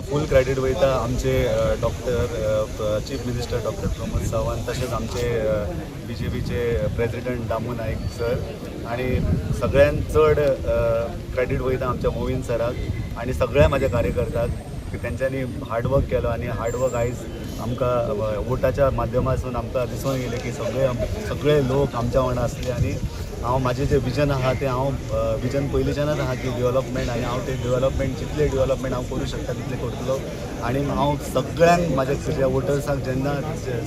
फूल credit वयता आमचे doctor chief minister doctor Pramod Sawant तशेंच आमचे BJPचे प्रेसिडेंट दामू नाईक सर आणि सगळ्यांत चड क्रेडीट वयता आमच्या मोविन सराक आणि सगळ्या म्हाज्या कार्यकर्त्याक की तेंच्यांनी हार्डवर्क केलो आणि हार्डवर्क आयज आमकां वोटाच्या माध्यमातून आमकां दिसून येयलें की सगळे लोक आमच्या वांगडा आसले आणि हांव म्हाजें जें विजन आहा तें हांव विजन पयलींच्यानच आहा की डेव्हलपमेंट आणि हांव तें डेव्हलपमेंट जितलें डेव्हलपमेंट हांव करूं शकता तितलें करतलो आणि हांव सगळ्यांक म्हाज्या वोटर्सांक जेन्ना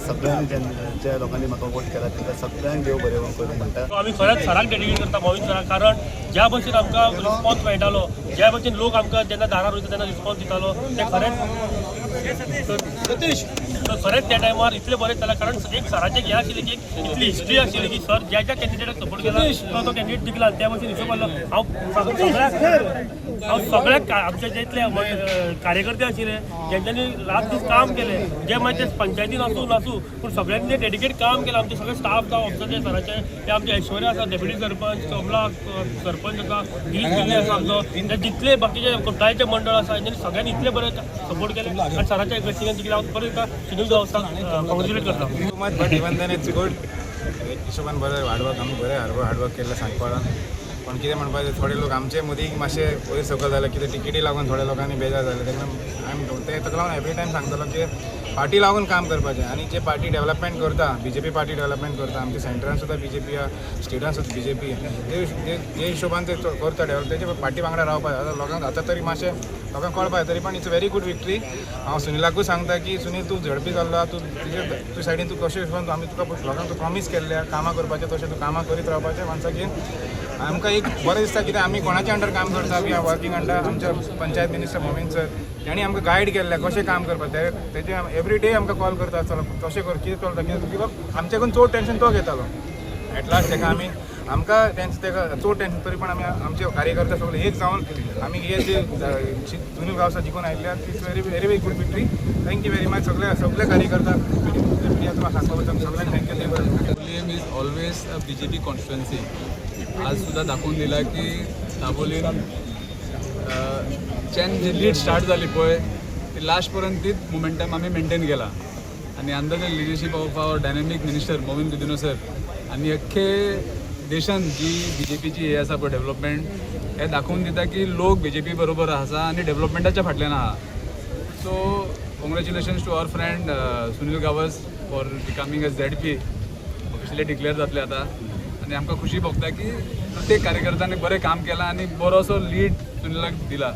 सगळ्यांनी ज्या लोकांनी म्हाका वोट केला तांकां सगळ्यांक देव बरें करूं म्हणटा. आमी खरेंच सराक डेडिकेट करता मोविन सराक कारण ज्या भशेन आमकां रिस्पॉन्स मेळटालो ज्या भशेन लोक आमकां जेन्ना दारार वयता तेन्ना रिस्पॉन्स दितालो तें खरेंच त्या टायमार इतलें बरें जालें कारण एक सराचें हें आशिल्लें की इतली हिस्ट्री आशिल्ली की सर ज्या कॅन्डिडेटाक सपोर्ट केला तो कॅन्डिडेट जिखला त्या भशेन हिशोब जालो. हांव सगळ्याक आमचे जे इतले कार्यकर्ते आशिल्ले जेंच्यांनी रात दीस काम केलें जे मागीर ते पंचायतीन आसूं पूण सगळ्यांनी जे डेडिकेट काम केलें आमचे सगळे स्टाफ जावं ऑफिसर सराचे ते आमचे ऐश्वर्या आसा डेप्युटी सरपंच कमला सरपंच आसा गिरीश पिल्ले आसा आमचो ते जितले बाकीचे कोट्टायचे मंडळ आसा हेंच्यांनी सगळ्यांनी इतले बरें सपोर्ट केले आनी सराच्या गतीन जिखले हांव परत एकदा सुनील गांवसाक कॉंग्रेच्युलेट करता. But even then it's good हिशोबान बरें हार्डवर्क आमी बरें हार्डवर्क केलें सांगपाक पण कितें म्हणपाचें थोडे लोक आमचे मदीं मातशे वयर सकयल जाले कितें टिकेटी लागून थोड्या लोकांनी बेजार जाले तेन्ना ताका लागून एवरी टायम सांगतलो की पार्टी लागून काम करपाचें आणि जे पार्टी डेव्हलपमेंट करता BJP पार्टी डेव्हलपमेंट करता आमच्या सेंटरान सुद्दां BJP आहा स्टेटान सुद्दां BJP जे हिशोबान ते करता डेव्हलप तेजे पार्टी वांगडा रावपाचें आतां लोकांक आतां तरी मातशें लोकांक कळपाक तरी पण इट्स व्हेरी गूड विक्ट्री. हांव सुनिलाकूय सांगता की सुनील तूं झडपी जाल्लो तूं तुजे सायडीन तूं कशें हिशोबान आमी तुका लोकांक तूं प्रॉमीस केल्ले कामां करपाचें तशें तूं कामां करीत रावपाचें वन्स अगेन. आमकां एक बरें दिसता कित्याक आमी कोणाच्या अंडर काम करता वी आर वर्किंग अंडर आमच्या पंचायत मिनिस्टर मोविन सर तांणी आमकां गायड केल्लें कशें काम करपाचें तेजे एवरी डे आमकां कॉल करता आसतलो कशें कर कितें चलता कितें कित्याक आमच्याकून चड टेन्शन तो घेतालो एट लास्ट ताका आमी आमकां ताका चड टेन्शन तरी पण आमी आमचे कार्यकर्ते सगळे एक जावन आमी हे जे सुनील गांवसा जिखून आयिल्ल्यात it's very good victory. Thank you very much सगळे कार्यकर्त्याक तुका सांगपाक सगळ्यांक थँक्यू देव बरें. Dabolim is always a BJP constituency. आज सुद्धा दाखवून दिला की दाबोलीम च्यान जी लीड स्टार्ट जाली पळय ती लास्ट पर्यंत तीच मोमेंटम आमी मेंटेन केला आणि under the leadership of our dynamic minister Mauvin Godinho sir आणि अख्खे देशान जी BJPची हे आसा पळय डेव्हलपमेंट हे दाखवून दिता की लोक BJP बरोबर आसा आणि डेव्हलपमेंटाच्या फाटल्यान आहा. So congratulations to our friend Sunil Gawas for becoming as ZP officially declare जातले आता आणि आमकां खुशी भोगता की प्रत्येक कार्यकर्त्याने बरें काम केलां आणि बरोसो लीड सुनीलाक दिला.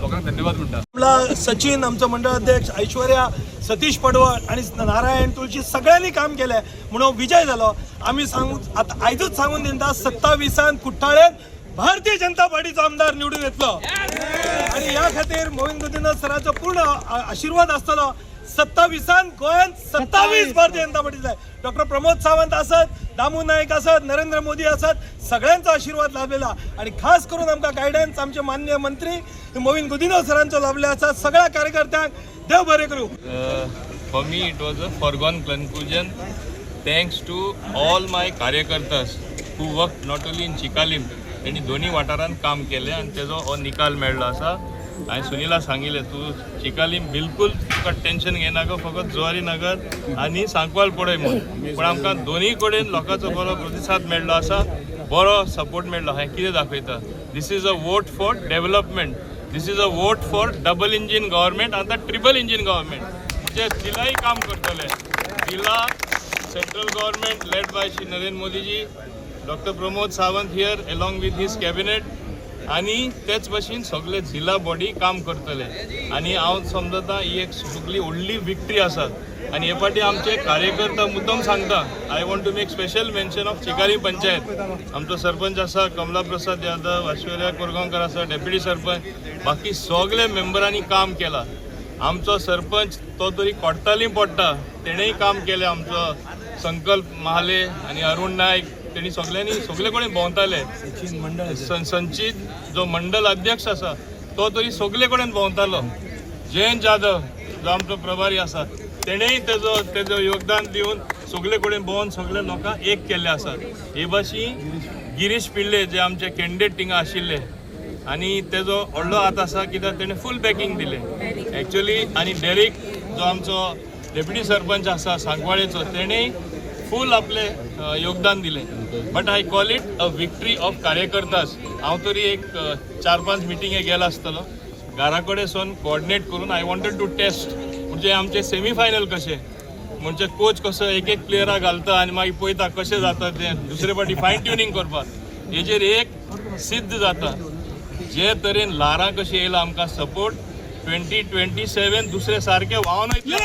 लोकांक धन्यवाद म्हणटा. सचिन आमचो मंडळ अध्यक्ष ऐश्वर्या सतीश पडवळ आणि नारायण तुळशी सगळ्यांनी काम केलें म्हणून विजय जालो. आमी सांगू आतां आयजूच सांगून दिता 27 कुट्टाळेन भारतीय जनता पार्टीचो आमदार निवडून येतलो आणि ह्या खातीर मोविन गुदिनो सराचो पूर्ण आशिर्वाद आसतलो. 27 गोंयांत 27 भारतीय जनता पार्टी जाय. डॉक्टर प्रमोद सावंत आसत दामू नाईक आसत नरेंद्र मोदी आसत सगळ्यांचो आशिर्वाद लाभलेला आणि खास करून आमकां गायडन्स आमचे माननीय मंत्री मोविन गुदिनो सरांचो लाभले आसा. सगळ्या कार्यकर्त्यांक देव बरें करूं. For me it was a foregone conclusion thanks to all my कार्यकर्तास who worked not only in Chicalim त्यांनी दोन्ही वाठारांत काम केलें आणि तेजो हो निकाल मेळ्ळो आसा. हांवें सुनीला सांगिल्लें तूं चिकालीम बिलकुल तुका टेन्शन घेयना गो फकत जुवारी नगर आनी सांकवाल पळय म्हूण पण आमकां दोनूय कडेन लोकांचो बरो प्रतिसाद मेळ्ळो आसा बरो सपोर्ट मेळ्ळो. हें कितें दाखयता this is a vote for development this is a vote for double engine government आतां ट्रिपल इंजीन गव्हर्मेंट जे तिलाय काम करतले तिला central government led by Shri Narendra Modiji doctor Pramod Sawant here along with his cabinet आणि तेच भशेन सगळे जिल्हा बॉडी काम करतले आणि हांव समजता ही एक सगळी व्हडली विक्ट्री आसा. आणि हे फाटी आमचे कार्यकर्ता मुद्दम सांगता I want to make special mention of Chikali panchayat. आमचो सरपंच आसा कमला प्रसाद यादव ऐश्वर्या कोरगांवकर आसा डेप्युटी सरपंच बाकी सगळे मेंबरांनी काम केला. आमचो सरपंच तो तरी कोट्टाली पडटा तेणेय काम केलें. आमचो संकल्प महाले आणि अरुण नायक तेणी सगळे कडेन भोंवताले. संचित जो मंडल अध्यक्ष आसा तो तरी सगळे कडेन भोंवतालो. जयंत जाधव जो आमचो प्रभारी आसा तेणेय तेजो योगदान दिवन सगळे कडेन भोंवन सगळे लोकांक एक केल्ले आसात. हे भाशेन गिरीश पिल्ले जे आमचे कॅन्डिडेट थिंगा आशिल्ले आणि तेजो व्हडलो हात आसा कित्याक तेणें फूल बॅकींग दिलें एक्चुअली. आणि डेरीक जो आमचो डेप्युटी सरपंच आसा सांकवाळेचो तेणें फूल आपले योगदान दिलें. But I call it a victory of कार्यकर्तास. हांव तरी एक 4-5 मिटिंगे गेलो आसतलो घरा कडेन सोन कोऑर्डिनेट करून. आय वॉन्टेड टू टेस्ट म्हणजे आमचे सेमी फायनल कशें म्हणजे कोच कसो एक प्लेयराक घालता आनी मागीर पळयता कशें जाता तें दुसरे फावटी फायन ट्युनिंग करपाक. हेजेर एक सिद्ध जाता जे तरेन ल्हारां कशी येयला आमकां सपोर्ट. 2027 दुसरे सारके व्हांवन वयतले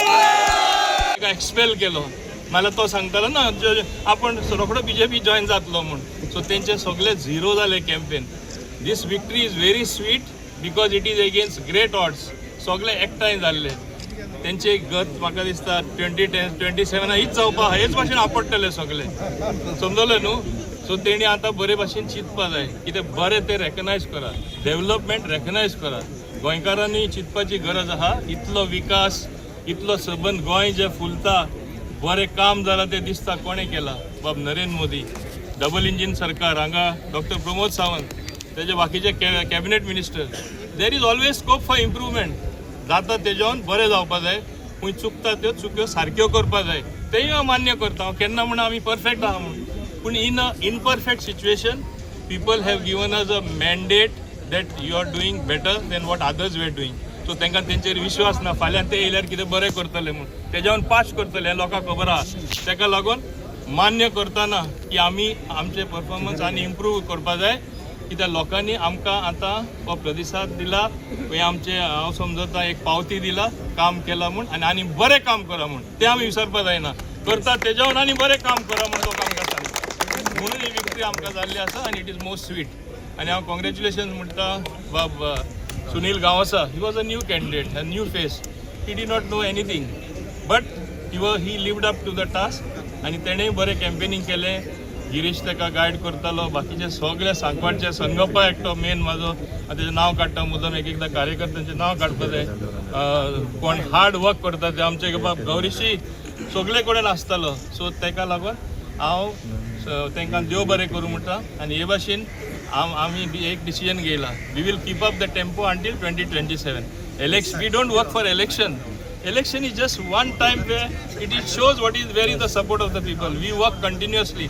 एक्सपेल केलो नाल्यार तो सांगतालो ना आपण रोखडो BJP जॉयन जातलो म्हूण. सो तेंचे सगळे झिरो जाले campaign. This victory is very sweet because it is against great odds. सगळे एकठांय जाल्ले तेंचे गत म्हाका दिसता 2027 हीच जावपा हेच भाशेन आपडटले सगळे समजले न्हू. सो तेणी आतां बरे भाशेन चिंतपा जाय कितें बरें तें रेकग्नायज करा डेव्हलपमेंट रेकग्नायज करा. गोंयकारांनी चिंतपाची गरज आहा. इतलो विकास इतलो सबंद गोंय जे फुलता बरें काम जालां तें दिसता कोणें केलां बाब नरेंद्र मोदी. डबल इंजीन सरकार हांगा डॉक्टर प्रमोद सावंत तेजे बाकीचे cabinet minister. There is always scope for improvement. जाता तेजेवन बरें जावपा जाय. खंय चुकता त्यो चुक्यो सारक्यो करपा जाय तेंय हांव मान्य करता. हांव केन्ना म्हणून आमी परफेक्ट आहा म्हणून. पूण in a imperfect situation people have given us a mandate that you are doing better than what others were doing. So तांकां तेंचेर विश्वास ना फाल्यां ते येयल्यार कितें बरें करतले म्हूण. तेज्यावन पास करतले हें लोकांक खबर आहा. ताका लागून मान्य करतना की आमी आमचे परफॉर्मन्स आनी इम्प्रूव करपा जाय कित्याक लोकांनी आमकां आतां हो प्रतिसाद दिला. हें आमचे हांव समजता एक पावती दिला काम केलां म्हूण आनी बरें काम करा म्हूण. तें आमी विसरपा जायना. करता तेज्यावन आनी बरें काम करा म्हूण लोक आमकां सांगता. म्हणून ही विक्ट्री आमकां जाल्ली आसा आनी इट इज मोस्ट स्वीट. आनी हांव कॉंग्रेच्युलेशन म्हणटा बाब Sunil Gawas. He was a new candidate a new face. He did not know anything but he lived up to the task आनी तेणेंय बरें कॅम्पेनींग केलें. गिरीश ताका गायड करतालो. बाकीचे सगळे सांकवाडचे संगप्पा एकटो मेन म्हाजो तेजें नांव काडटा मुद्दम एक एकदां कार्यकर्त्यांचें नांव काडपा जाय. कोण हार्ड वर्क करता ते आमचे बाब गौरीशी सगळे कडेन आसतालो. सो ताका लागून हांव तांकां देव बरें करूं म्हणटा. आनी हे भाशेन आमी एक डिसिजन घेयला. We will keep up the tempo until 2027. We don't work for election. Election is just one time where it shows what is where is the support of the people. We work continuously.